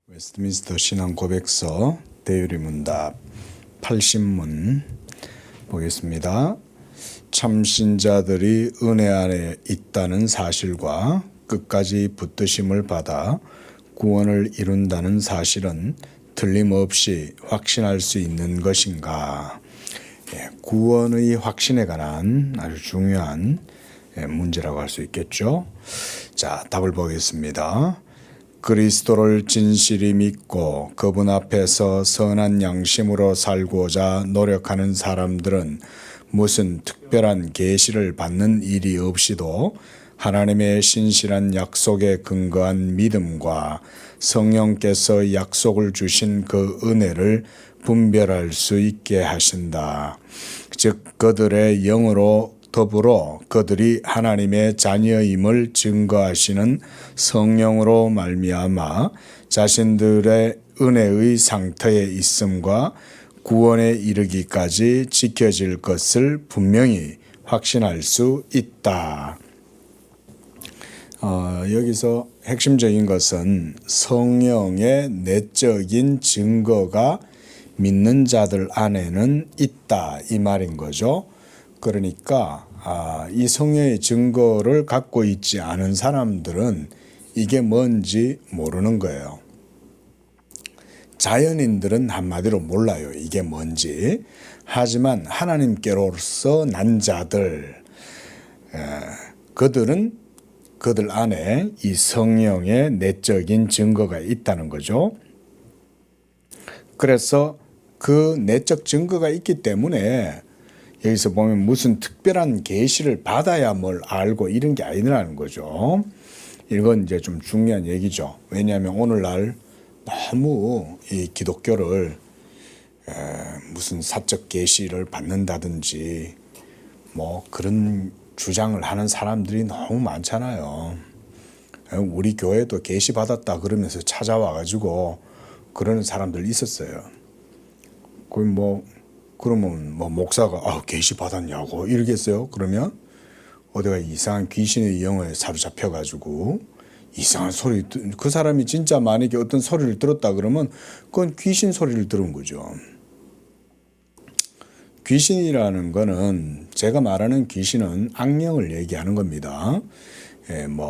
웨스트민스터 신앙 고백서 대유리 문답 80문 보겠습니다. 참신자들이 은혜 안에 있다는 사실과 끝까지 붙드심을 받아 구원을 이룬다는 사실은 틀림없이 확신할 수 있는 것인가? 구원의 확신에 관한 아주 중요한 문제라고 할 수 있겠죠. 자, 답을 보겠습니다. 그리스도를 진실히 믿고 그분 앞에서 선한 양심으로 살고자 노력하는 사람들은 무슨 특별한 계시를 받는 일이 없이도 하나님의 신실한 약속에 근거한 믿음과 성령께서 약속을 주신 그 은혜를 분별할 수 있게 하신다. 즉 그들의 영으로 더불어 그들이 하나님의 자녀임을 증거하시는 성령으로 말미암아 자신들의 은혜의 상태에 있음과 구원에 이르기까지 지켜질 것을 분명히 확신할 수 있다. 여기서 핵심적인 것은 성령의 내적인 증거가 믿는 자들 안에는 있다 이 말인 거죠. 그러니까 이 성령의 증거를 갖고 있지 않은 사람들은 이게 뭔지 모르는 거예요. 자연인들은 한마디로 몰라요. 이게 뭔지. 하지만 하나님께로서 난 자들, 그들은 그들 안에 이 성령의 내적인 증거가 있다는 거죠. 그래서 그 내적 증거가 있기 때문에 여기서 보면 무슨 특별한 계시를 받아야 뭘 알고 이런 게 아니라는 거죠. 이건 이제 좀 중요한 얘기죠. 왜냐하면 오늘날 너무 이 기독교를 무슨 사적 계시를 받는다든지 뭐 그런 주장을 하는 사람들이 너무 많잖아요. 우리 교회도 계시 받았다 그러면서 찾아와가지고 그러는 사람들 있었어요. 그러면 목사가 계시 받았냐고 이러겠어요? 그러면 어디가 이상한 귀신의 영에 사로잡혀가지고 이상한 소리, 그 사람이 진짜 만약에 어떤 소리를 들었다 그러면 그건 귀신 소리를 들은 거죠. 귀신이라는 거는, 제가 말하는 귀신은 악령을 얘기하는 겁니다.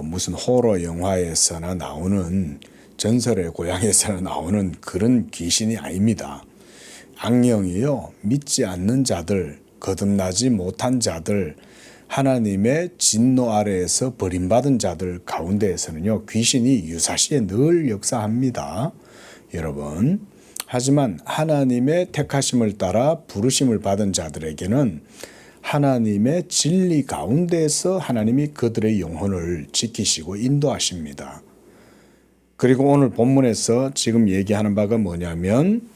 무슨 호러 영화에서나 나오는, 전설의 고향에서나 나오는 그런 귀신이 아닙니다. 악령이요, 믿지 않는 자들, 거듭나지 못한 자들, 하나님의 진노 아래에서 버림받은 자들 가운데에서는요, 귀신이 유사시에 늘 역사합니다. 여러분. 하지만 하나님의 택하심을 따라 부르심을 받은 자들에게는 하나님의 진리 가운데에서 하나님이 그들의 영혼을 지키시고 인도하십니다. 그리고 오늘 본문에서 지금 얘기하는 바가 뭐냐면,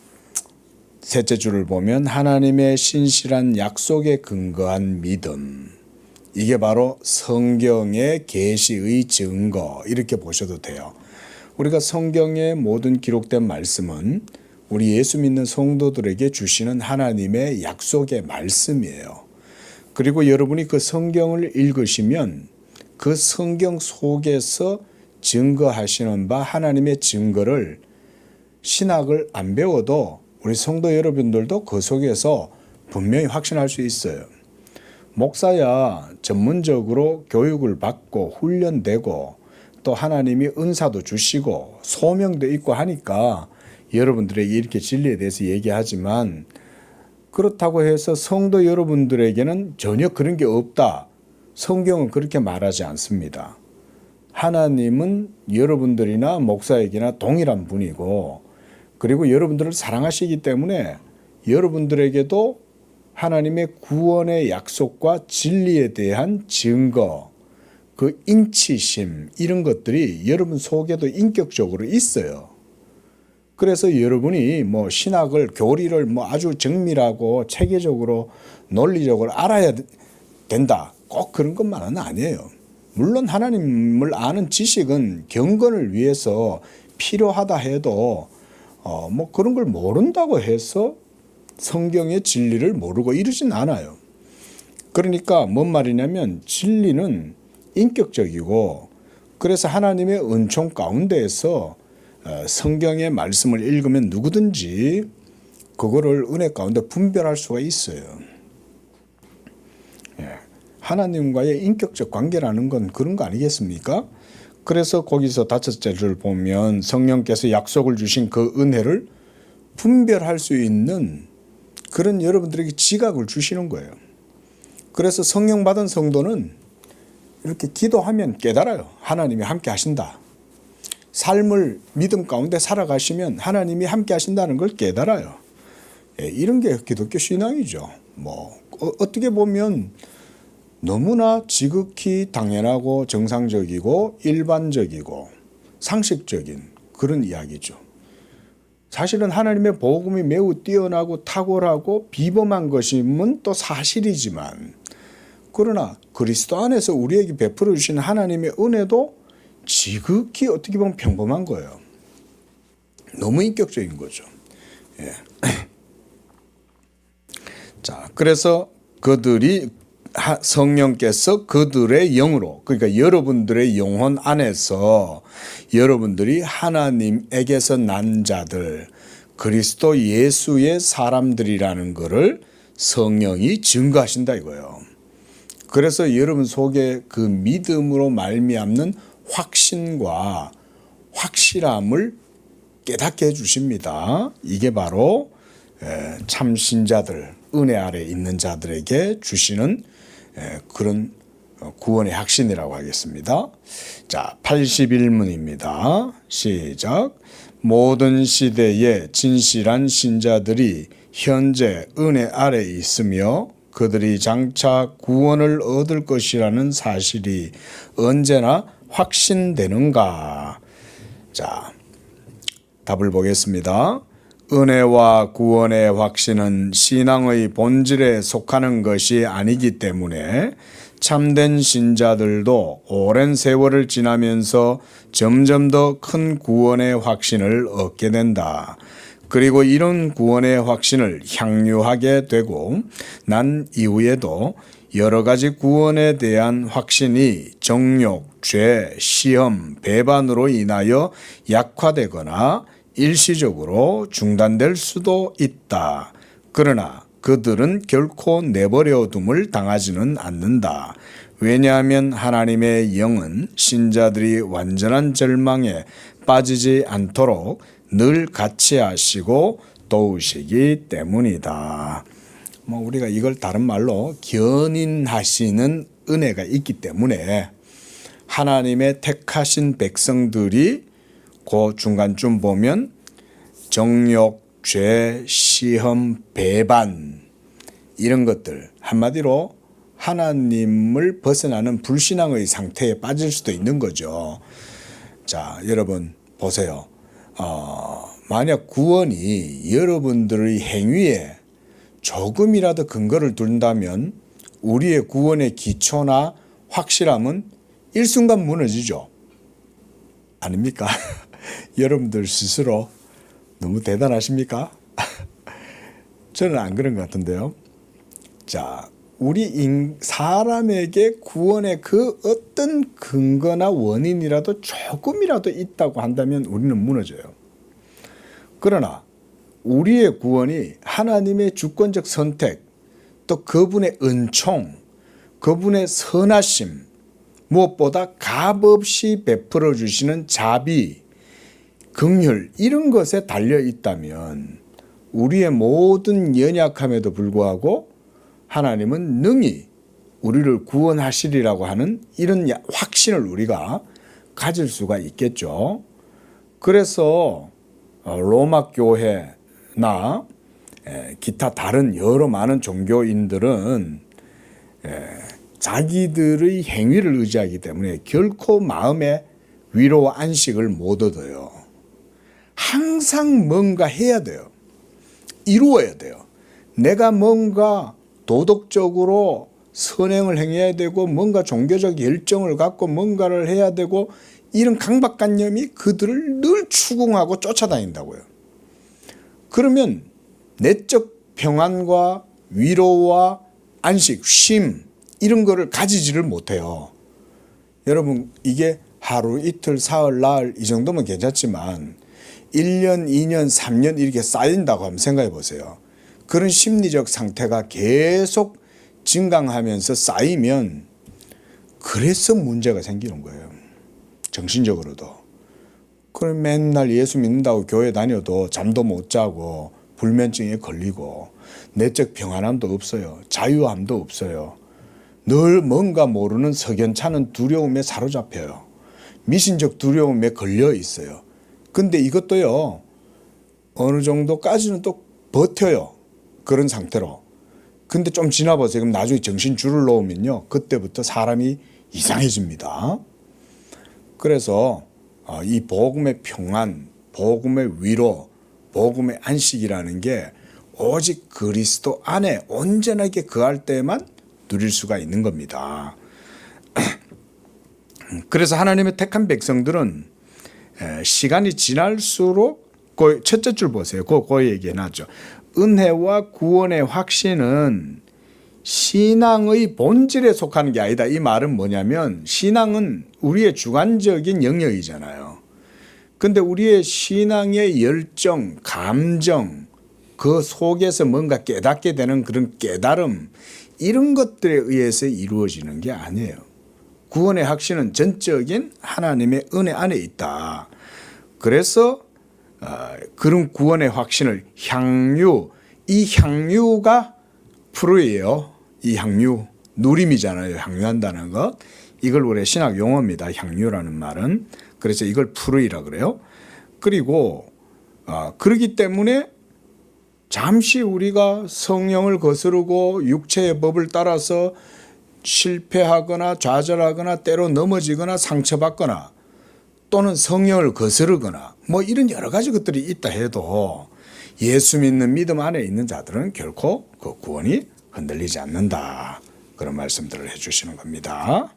셋째 줄을 보면 하나님의 신실한 약속에 근거한 믿음, 이게 바로 성경의 계시의 증거, 이렇게 보셔도 돼요. 우리가 성경의 모든 기록된 말씀은 우리 예수 믿는 성도들에게 주시는 하나님의 약속의 말씀이에요. 그리고 여러분이 그 성경을 읽으시면 그 성경 속에서 증거하시는 바 하나님의 증거를, 신학을 안 배워도 우리 성도 여러분들도 그 속에서 분명히 확신할 수 있어요. 목사야 전문적으로 교육을 받고 훈련되고 또 하나님이 은사도 주시고 소명도 있고 하니까 여러분들에게 이렇게 진리에 대해서 얘기하지만, 그렇다고 해서 성도 여러분들에게는 전혀 그런 게 없다, 성경은 그렇게 말하지 않습니다. 하나님은 여러분들이나 목사에게나 동일한 분이고, 그리고 여러분들을 사랑하시기 때문에 여러분들에게도 하나님의 구원의 약속과 진리에 대한 증거, 그 인치심, 이런 것들이 여러분 속에도 인격적으로 있어요. 그래서 여러분이 신학을, 교리를 아주 정밀하고 체계적으로 논리적으로 알아야 된다, 꼭 그런 것만은 아니에요. 물론 하나님을 아는 지식은 경건을 위해서 필요하다 해도 그런 걸 모른다고 해서 성경의 진리를 모르고 이러진 않아요. 그러니까 뭔 말이냐면, 진리는 인격적이고, 그래서 하나님의 은총 가운데에서 성경의 말씀을 읽으면 누구든지 그거를 은혜 가운데 분별할 수가 있어요. 하나님과의 인격적 관계라는 건 그런 거 아니겠습니까? 그래서 거기서 5절을 보면 성령께서 약속을 주신 그 은혜를 분별할 수 있는 그런 여러분들에게 지각을 주시는 거예요. 그래서 성령 받은 성도는 이렇게 기도하면 깨달아요. 하나님이 함께 하신다. 삶을 믿음 가운데 살아가시면 하나님이 함께 하신다는 걸 깨달아요. 이런 게 기독교 신앙이죠. 어떻게 보면 너무나 지극히 당연하고 정상적이고 일반적이고 상식적인 그런 이야기죠. 사실은 하나님의 복음이 매우 뛰어나고 탁월하고 비범한 것임은 또 사실이지만, 그러나 그리스도 안에서 우리에게 베풀어 주신 하나님의 은혜도 지극히 어떻게 보면 평범한 거예요. 너무 인격적인 거죠. 자, 그래서 성령께서 그들의 영으로, 그러니까 여러분들의 영혼 안에서 여러분들이 하나님에게서 난 자들, 그리스도 예수의 사람들이라는 것을 성령이 증거하신다 이거예요. 그래서 여러분 속에 그 믿음으로 말미암는 확신과 확실함을 깨닫게 해주십니다. 이게 바로 참 신자들, 은혜 아래 있는 자들에게 주시는 그런 구원의 확신이라고 하겠습니다. 자, 81문입니다. 시작. 모든 시대에 진실한 신자들이 현재 은혜 아래 있으며 그들이 장차 구원을 얻을 것이라는 사실이 언제나 확신되는가? 자, 답을 보겠습니다. 은혜와 구원의 확신은 신앙의 본질에 속하는 것이 아니기 때문에 참된 신자들도 오랜 세월을 지나면서 점점 더 큰 구원의 확신을 얻게 된다. 그리고 이런 구원의 확신을 향유하게 되고 난 이후에도 여러 가지 구원에 대한 확신이 정욕, 죄, 시험, 배반으로 인하여 약화되거나 일시적으로 중단될 수도 있다. 그러나 그들은 결코 내버려둠을 당하지는 않는다. 왜냐하면 하나님의 영은 신자들이 완전한 절망에 빠지지 않도록 늘 같이 하시고 도우시기 때문이다. 우리가 이걸 다른 말로 견인하시는 은혜가 있기 때문에 하나님의 택하신 백성들이 그 중간쯤 보면 정욕, 죄, 시험, 배반 이런 것들, 한마디로 하나님을 벗어나는 불신앙의 상태에 빠질 수도 있는 거죠. 자, 여러분 보세요. 만약 구원이 여러분들의 행위에 조금이라도 근거를 둔다면 우리의 구원의 기초나 확실함은 일순간 무너지죠. 아닙니까? 여러분들 스스로 너무 대단하십니까? 저는 안 그런 것 같은데요. 자, 우리 사람에게 구원의 그 어떤 근거나 원인이라도 조금이라도 있다고 한다면 우리는 무너져요. 그러나 우리의 구원이 하나님의 주권적 선택, 또 그분의 은총, 그분의 선하심, 무엇보다 값없이 베풀어 주시는 자비, 긍휼 이런 것에 달려 있다면 우리의 모든 연약함에도 불구하고 하나님은 능히 우리를 구원하시리라고 하는 이런 확신을 우리가 가질 수가 있겠죠. 그래서 로마 교회나 기타 다른 여러 많은 종교인들은 자기들의 행위를 의지하기 때문에 결코 마음의 위로와 안식을 못 얻어요. 항상 뭔가 해야 돼요. 이루어야 돼요. 내가 뭔가 도덕적으로 선행을 행해야 되고 뭔가 종교적 열정을 갖고 뭔가를 해야 되고 이런 강박관념이 그들을 늘 추궁하고 쫓아다닌다고요. 그러면 내적 평안과 위로와 안식, 쉼 이런 거를 가지지를 못해요. 여러분 이게 하루, 이틀, 사흘, 나흘 이 정도면 괜찮지만 1년, 2년, 3년 이렇게 쌓인다고 한번 생각해 보세요. 그런 심리적 상태가 계속 증강하면서 쌓이면 그래서 문제가 생기는 거예요. 정신적으로도. 그럼 맨날 예수 믿는다고 교회 다녀도 잠도 못 자고 불면증에 걸리고 내적 평안함도 없어요. 자유함도 없어요. 늘 뭔가 모르는 석연찮은 두려움에 사로잡혀요. 미신적 두려움에 걸려 있어요. 근데 이것도요, 어느 정도까지는 또 버텨요. 그런 상태로. 근데 좀 지나보세요. 그럼 나중에 정신줄을 놓으면요, 그때부터 사람이 이상해집니다. 그래서 이 복음의 평안, 복음의 위로, 복음의 안식이라는 게 오직 그리스도 안에 온전하게 거할 때만 누릴 수가 있는 겁니다. 그래서 하나님의 택한 백성들은 시간이 지날수록 첫째 줄 보세요. 그 얘기해놨죠. 은혜와 구원의 확신은 신앙의 본질에 속하는 게 아니다. 이 말은 뭐냐면 신앙은 우리의 주관적인 영역이잖아요. 근데 우리의 신앙의 열정, 감정, 그 속에서 뭔가 깨닫게 되는 그런 깨달음, 이런 것들에 의해서 이루어지는 게 아니에요. 구원의 확신은 전적인 하나님의 은혜 안에 있다. 그래서 그런 구원의 확신을 향유, 이 향유가 프루예요. 이 향유, 누림이잖아요. 향유한다는 것. 이걸 우리 신학 용어입니다. 향유라는 말은. 그래서 이걸 프루이라 그래요. 그리고 그렇기 때문에 잠시 우리가 성령을 거스르고 육체의 법을 따라서 실패하거나 좌절하거나 때로 넘어지거나 상처받거나 또는 성령을 거스르거나 뭐 이런 여러 가지 것들이 있다 해도 예수 믿는 믿음 안에 있는 자들은 결코 그 구원이 흔들리지 않는다. 그런 말씀들을 해주시는 겁니다.